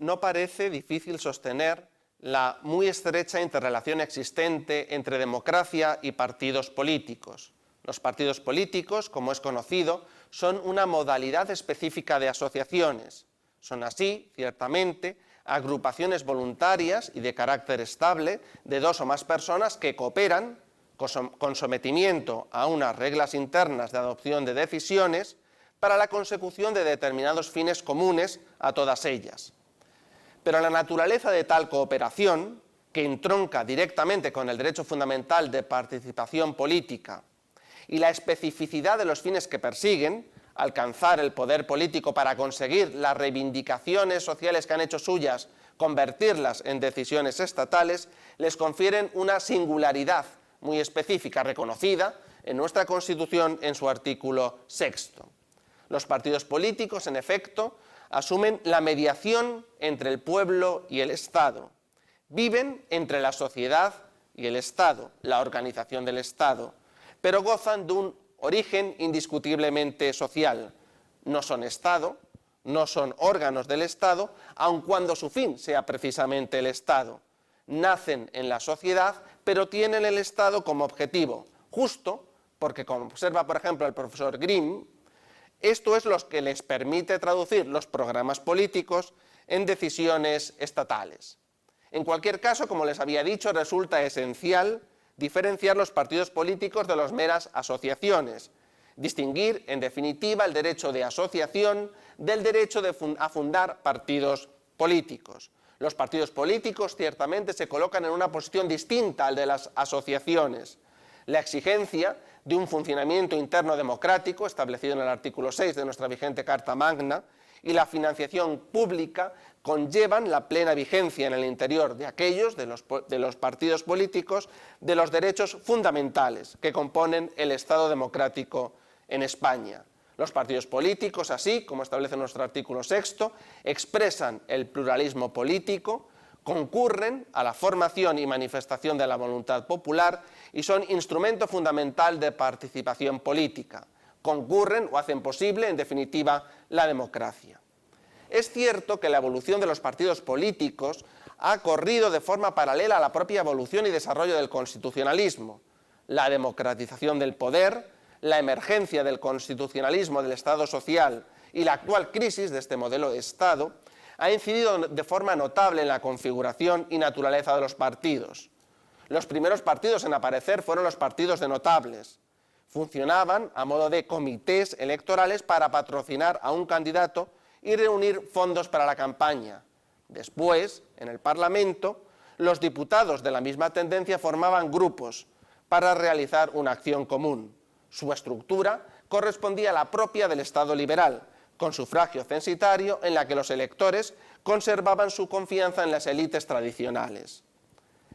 no parece difícil sostener la muy estrecha interrelación existente entre democracia y partidos políticos. Los partidos políticos, como es conocido, son una modalidad específica de asociaciones. Son así, ciertamente, agrupaciones voluntarias y de carácter estable de dos o más personas que cooperan con sometimiento a unas reglas internas de adopción de decisiones para la consecución de determinados fines comunes a todas ellas. Pero la naturaleza de tal cooperación, que entronca directamente con el derecho fundamental de participación política, y la especificidad de los fines que persiguen, alcanzar el poder político para conseguir las reivindicaciones sociales que han hecho suyas, convertirlas en decisiones estatales, les confieren una singularidad muy específica, reconocida en nuestra Constitución en su artículo 6. Los partidos políticos, en efecto, asumen la mediación entre el pueblo y el Estado. Viven entre la sociedad y el Estado, la organización del Estado, pero gozan de un origen indiscutiblemente social. No son Estado, no son órganos del Estado, aun cuando su fin sea precisamente el Estado. Nacen en la sociedad, pero tienen el Estado como objetivo, justo porque, como observa por ejemplo el profesor Grimm, esto es lo que les permite traducir los programas políticos en decisiones estatales. En cualquier caso, como les había dicho, resulta esencial diferenciar los partidos políticos de las meras asociaciones, distinguir, en definitiva, el derecho de asociación del derecho a fundar partidos políticos. Los partidos políticos ciertamente se colocan en una posición distinta al de las asociaciones. La exigencia de un funcionamiento interno democrático, establecido en el artículo 6 de nuestra vigente Carta Magna, y la financiación pública conllevan la plena vigencia en el interior de aquellos, de los partidos políticos, de los derechos fundamentales que componen el Estado democrático en España. Los partidos políticos, así como establece nuestro artículo 6, expresan el pluralismo político, concurren a la formación y manifestación de la voluntad popular y son instrumento fundamental de participación política. Concurren o hacen posible, en definitiva, la democracia. Es cierto que la evolución de los partidos políticos ha corrido de forma paralela a la propia evolución y desarrollo del constitucionalismo. La democratización del poder, la emergencia del constitucionalismo del Estado social y la actual crisis de este modelo de Estado ha incidido de forma notable en la configuración y naturaleza de los partidos. Los primeros partidos en aparecer fueron los partidos de notables. Funcionaban a modo de comités electorales para patrocinar a un candidato y reunir fondos para la campaña. Después, en el Parlamento, los diputados de la misma tendencia formaban grupos para realizar una acción común. Su estructura correspondía a la propia del Estado liberal, con sufragio censitario en la que los electores conservaban su confianza en las élites tradicionales.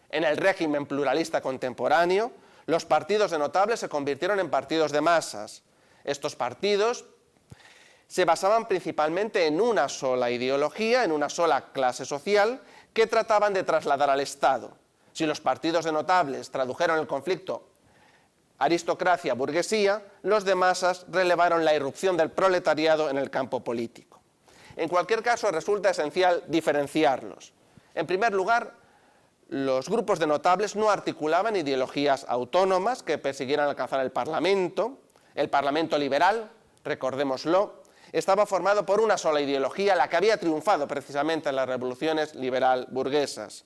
En el régimen pluralista contemporáneo, los partidos de notables se convirtieron en partidos de masas. Estos partidos se basaban principalmente en una sola ideología, en una sola clase social, que trataban de trasladar al Estado. Si los partidos de notables tradujeron el conflicto aristocracia-burguesía, los de masas relevaron la irrupción del proletariado en el campo político. En cualquier caso, resulta esencial diferenciarlos. En primer lugar, los grupos de notables no articulaban ideologías autónomas que persiguieran alcanzar el Parlamento. El Parlamento liberal, recordémoslo, estaba formado por una sola ideología, la que había triunfado precisamente en las revoluciones liberal-burguesas.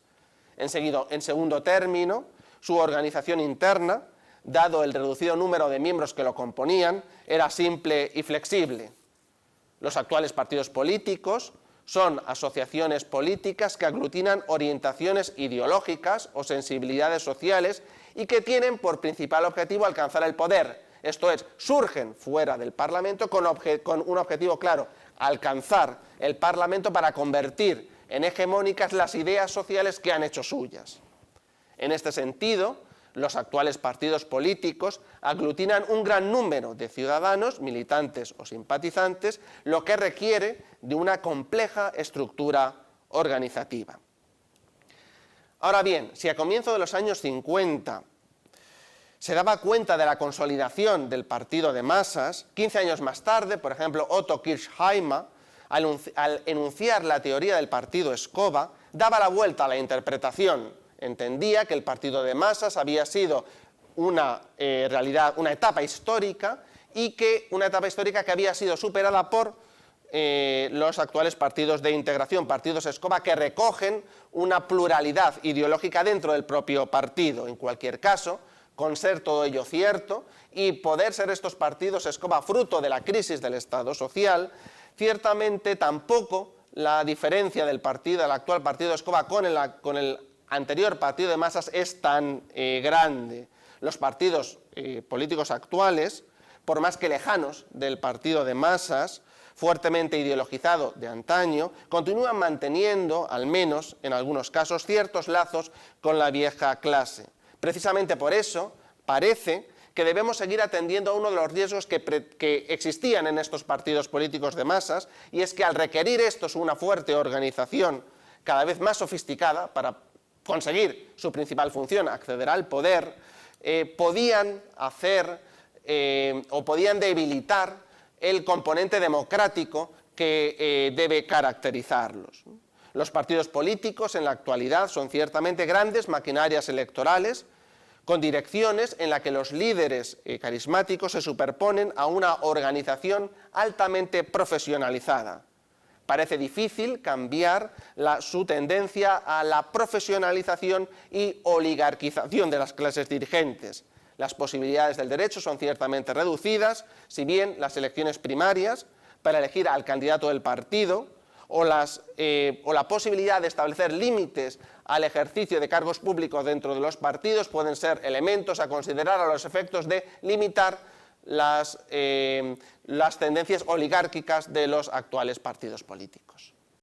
En segundo término, su organización interna, dado el reducido número de miembros que lo componían, era simple y flexible. Los actuales partidos políticos son asociaciones políticas que aglutinan orientaciones ideológicas o sensibilidades sociales y que tienen por principal objetivo alcanzar el poder. Esto es, surgen fuera del Parlamento con un objetivo claro: alcanzar el Parlamento para convertir en hegemónicas las ideas sociales que han hecho suyas. En este sentido, los actuales partidos políticos aglutinan un gran número de ciudadanos, militantes o simpatizantes, lo que requiere de una compleja estructura organizativa. Ahora bien, si a comienzos de los años 50 se daba cuenta de la consolidación del partido de masas, 15 años más tarde, por ejemplo, Otto Kirchheimer al enunciar la teoría del partido escoba, daba la vuelta a la interpretación. Entendía que el partido de masas había sido una etapa histórica y que una etapa histórica que había sido superada por los actuales partidos de integración, partidos escoba, que recogen una pluralidad ideológica dentro del propio partido. En cualquier caso, con ser todo ello cierto y poder ser estos partidos escoba fruto de la crisis del Estado social, ciertamente tampoco la diferencia del actual partido escoba con el anterior partido de masas es tan grande. Los partidos políticos actuales, por más que lejanos del partido de masas, fuertemente ideologizado de antaño, continúan manteniendo, al menos en algunos casos, ciertos lazos con la vieja clase. Precisamente por eso parece que debemos seguir atendiendo a uno de los riesgos que existían en estos partidos políticos de masas, y es que al requerir estos una fuerte organización cada vez más sofisticada para conseguir su principal función, acceder al poder, podían debilitar el componente democrático que debe caracterizarlos. Los partidos políticos en la actualidad son ciertamente grandes maquinarias electorales con direcciones en las que los líderes carismáticos se superponen a una organización altamente profesionalizada. Parece difícil cambiar su tendencia a la profesionalización y oligarquización de las clases dirigentes. Las posibilidades del derecho son ciertamente reducidas, si bien las elecciones primarias para elegir al candidato del partido o la posibilidad de establecer límites al ejercicio de cargos públicos dentro de los partidos pueden ser elementos a considerar a los efectos de limitar las tendencias oligárquicas de los actuales partidos políticos.